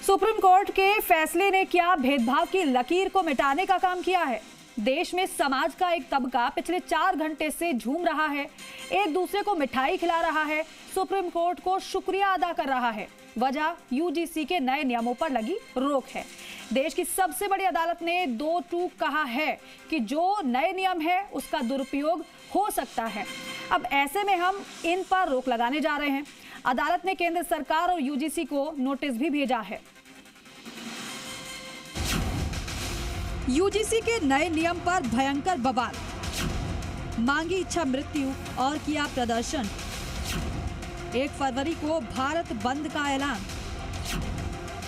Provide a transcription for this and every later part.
Supreme court के फैसले ने क्या भेदभाव की लकीर को मिटाने का काम किया है? देश में समाज का एक तबका पिछले 4 घंटे से झूम रहा है, एक दूसरे को मिठाई खिला रहा है, सुप्रीम कोर्ट को शुक्रिया अदा कर रहा है। वजह यूजीसी के नए नियमों पर लगी रोक है। देश की सबसे बड़ी अदालत ने 2 टूक कहा है कि जो नए नियम है उसका दुरुपयोग हो सकता है। अब ऐसे में हम इन पर रोक लगाने जा रहे हैं। अदालत ने केंद्र सरकार और यूजीसी को नोटिस भी भेजा है। यूजीसी के नए नियम पर भयंकर बवाल, मांगी इच्छा मृत्यु और किया प्रदर्शन। 1 फरवरी को भारत बंद का ऐलान।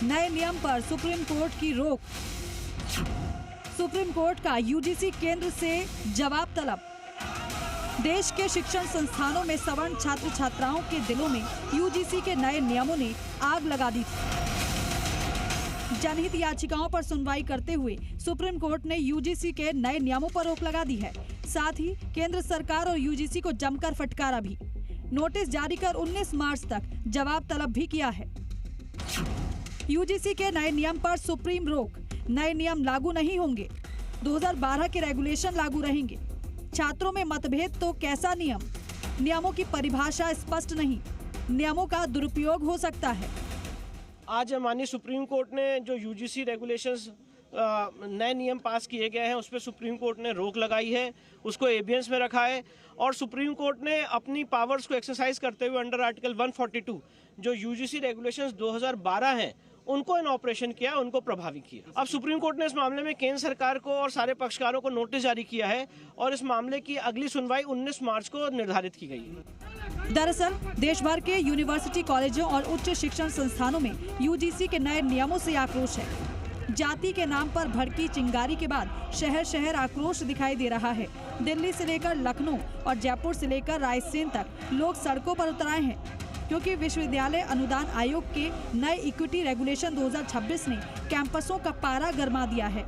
नए नियम पर सुप्रीम कोर्ट की रोक। सुप्रीम कोर्ट का यूजीसी केंद्र से जवाब तलब। देश के शिक्षण संस्थानों में सवर्ण छात्र छात्राओं के दिलों में यूजीसी के नए नियमों ने आग लगा दी थी। जनहित याचिकाओं पर सुनवाई करते हुए सुप्रीम कोर्ट ने यूजीसी के नए नियमों पर रोक लगा दी है। साथ ही केंद्र सरकार और यूजीसी को जमकर फटकारा भी। नोटिस जारी कर 19 मार्च तक जवाब तलब भी किया है। यूजीसी के नए नियम पर सुप्रीम रोक। नए नियम लागू नहीं होंगे। 2012 के रेगुलेशन लागू रहेंगे। छात्रों में मतभेद तो कैसा नियम? नियमों की परिभाषा स्पष्ट नहीं। नियमों का दुरुपयोग हो सकता है। आज माननीय सुप्रीम कोर्ट ने जो यूजीसी रेगुलेशंस नए नियम पास किए गए हैं उस पर सुप्रीम कोर्ट ने रोक लगाई है, उसको एबियंस में रखा है और सुप्रीम कोर्ट ने अपनी पावर्स को एक्सरसाइज करते हुए अंडर आर्टिकल 142 जो यूजीसी रेगुलेशंस 2012 हैं उनको इन ऑपरेशन किया, उनको प्रभावी किया। अब सुप्रीम कोर्ट ने इस मामले में केंद्र सरकार को और सारे पक्षकारों को नोटिस जारी किया है और इस मामले की अगली सुनवाई 19 मार्च को निर्धारित की गई है। दरअसल देश भर के यूनिवर्सिटी कॉलेजों और उच्च शिक्षण संस्थानों में यूजीसी के नए नियमों से आक्रोश है। जाति के नाम पर भड़की चिंगारी के बाद शहर शहर आक्रोश दिखाई दे रहा है। दिल्ली से लेकर लखनऊ और जयपुर से लेकर रायसेन तक लोग सड़कों पर उतर आए हैं क्योंकि विश्वविद्यालय अनुदान आयोग के नए इक्विटी रेगुलेशन 2026 ने कैंपसों का पारा गरमा दिया है।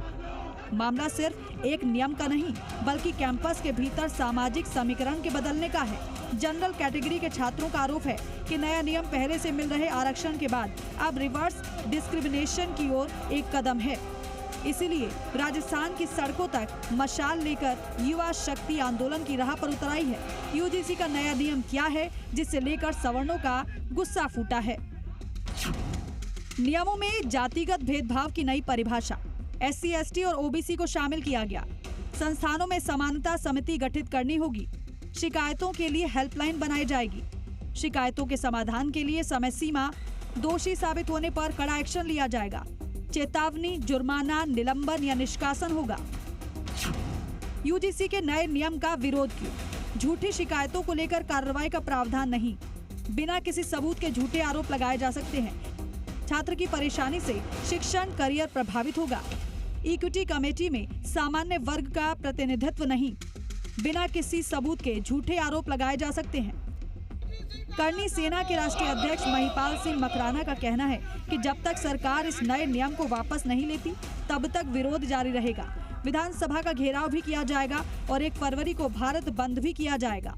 मामला सिर्फ एक नियम का नहीं बल्कि कैंपस के भीतर सामाजिक समीकरण के बदलने का है। जनरल कैटेगरी के छात्रों का आरोप है कि नया नियम पहले से मिल रहे आरक्षण के बाद अब रिवर्स डिस्क्रिमिनेशन की ओर एक कदम है। इसीलिए राजस्थान की सड़कों तक मशाल लेकर युवा शक्ति आंदोलन की राह पर उतर आई है। यूजीसी का नया नियम क्या है जिसे लेकर सवर्णों का गुस्सा फूटा है? नियमों में जातिगत भेदभाव की नई परिभाषा। SC, ST और OBC को शामिल किया गया। संस्थानों में समानता समिति गठित करनी होगी। शिकायतों के लिए हेल्पलाइन बनाई जाएगी। शिकायतों के समाधान के लिए समय सीमा। दोषी साबित होने पर कड़ा एक्शन लिया जाएगा। चेतावनी, जुर्माना, निलंबन या निष्कासन होगा। यूजीसी के नए नियम का विरोध क्यों? झूठी शिकायतों को लेकर कार्रवाई का प्रावधान नहीं। बिना किसी सबूत के झूठे आरोप लगाए जा सकते हैं। छात्र की परेशानी से शिक्षण करियर प्रभावित होगा। इक्विटी कमेटी में सामान्य वर्ग का प्रतिनिधित्व नहीं। बिना किसी सबूत के झूठे आरोप लगाए जा सकते हैं। करनी सेना के राष्ट्रीय अध्यक्ष महिपाल सिंह मकराना का कहना है कि जब तक सरकार इस नए नियम को वापस नहीं लेती तब तक विरोध जारी रहेगा। विधानसभा का घेराव भी किया जाएगा और 1 फरवरी को भारत बंद भी किया जाएगा।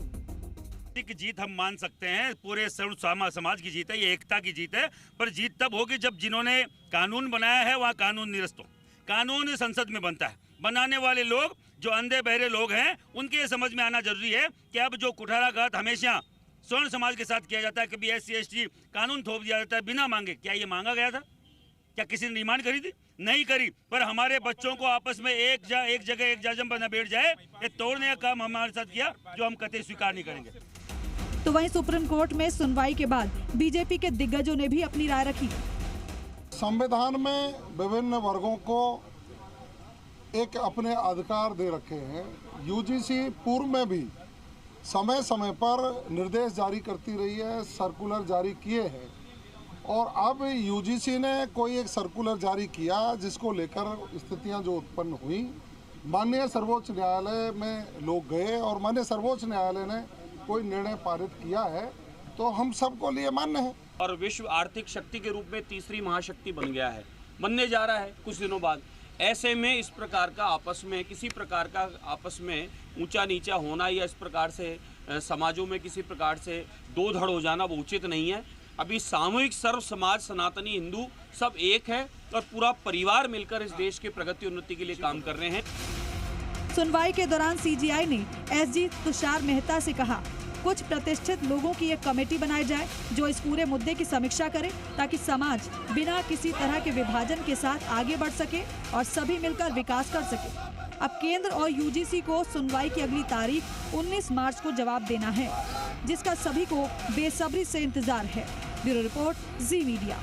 की जीत हम मान सकते हैं, पूरे समाज की जीत है, ये एकता की जीत है, पर जीत तब होगी जब जिन्होंने कानून बनाया है वहाँ कानून निरस्त हो। कानून संसद में बनता है। बनाने वाले लोग जो अंधे बहरे लोग हैं उनके ये समझ में आना जरूरी है कि अब जो कुठाराघात हमेशा स्वर्ण समाज के साथ किया जाता है, कभी SC, ST कानून थोप दिया जाता है बिना मांगे, क्या ये मांगा गया था? क्या किसी ने डिमांड करी थी? नहीं करी। पर हमारे बच्चों को आपस में एक जगह एक जाजम पर न बैठ जाए, ये तोड़ने का काम हमारे साथ किया जो हम कतई स्वीकार नहीं करेंगे। तो वहीं सुप्रीम कोर्ट में सुनवाई के बाद बीजेपी के दिग्गजों ने भी अपनी राय रखी। संविधान में विभिन्न वर्गों को एक अपने अधिकार दे रखे हैं। यूजीसी पूर्व में भी समय समय पर निर्देश जारी करती रही है, सर्कुलर जारी किए हैं और अब यूजीसी ने कोई एक सर्कुलर जारी किया जिसको लेकर स्थितियां जो उत्पन्न हुई, माननीय सर्वोच्च न्यायालय में लोग गए और माननीय सर्वोच्च न्यायालय ने कोई निर्णय पारित किया है तो हम सबको लिए मान्य है। और विश्व आर्थिक शक्ति के रूप में तीसरी महाशक्ति बन गया है, बनने जा रहा है कुछ दिनों बाद। ऐसे में इस प्रकार का आपस में किसी प्रकार का आपस में ऊंचा नीचा होना या इस प्रकार से समाजों में किसी प्रकार से दो धड़ हो जाना वो उचित नहीं है। अभी सामूहिक सर्व समाज सनातनी हिंदू सब एक है और पूरा परिवार मिलकर इस देश के प्रगति उन्नति के लिए काम कर रहे हैं। सुनवाई के दौरान सीजीआई ने एसजी तुषार मेहता से कहा, कुछ प्रतिष्ठित लोगों की एक कमेटी बनाई जाए जो इस पूरे मुद्दे की समीक्षा करे ताकि समाज बिना किसी तरह के विभाजन के साथ आगे बढ़ सके और सभी मिलकर विकास कर सके। अब केंद्र और यूजीसी को सुनवाई की अगली तारीख 19 मार्च को जवाब देना है, जिसका सभी को बेसब्री से इंतजार है। ब्यूरो रिपोर्ट, जी मीडिया।